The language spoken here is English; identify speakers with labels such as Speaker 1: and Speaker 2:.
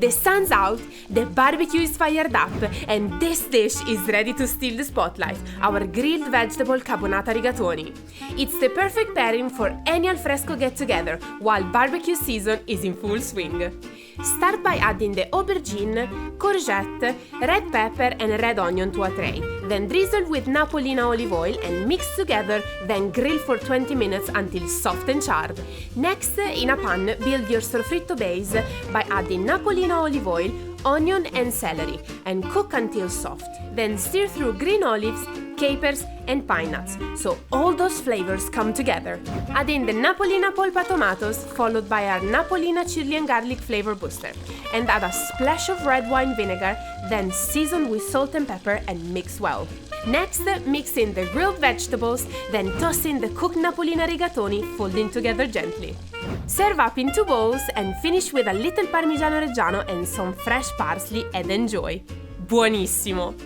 Speaker 1: The sun's out, the barbecue is fired up, and this dish is ready to steal the spotlight, our grilled vegetable caponata rigatoni. It's the perfect pairing for any alfresco get-together, while barbecue season is in full swing. Start by adding the aubergine, courgette, red pepper and red onion to a tray. Then drizzle with Napolina olive oil and mix together, then grill for 20 minutes until soft and charred. Next, in a pan, build your soffritto base by adding Napolina olive oil, onion and celery and cook until soft. Then stir through green olives, capers and pine nuts, so all those flavors come together. Add in the Napolina Polpa Tomatoes, followed by our Napolina Chilli Garlic Flavour Booster, and add a splash of red wine vinegar, then season with salt and pepper and mix well. Next, mix in the grilled vegetables, then toss in the cooked Napolina Rigatoni, folding together gently. Serve up in 2 bowls and finish with a little Parmigiano Reggiano and some fresh parsley and enjoy. Buonissimo!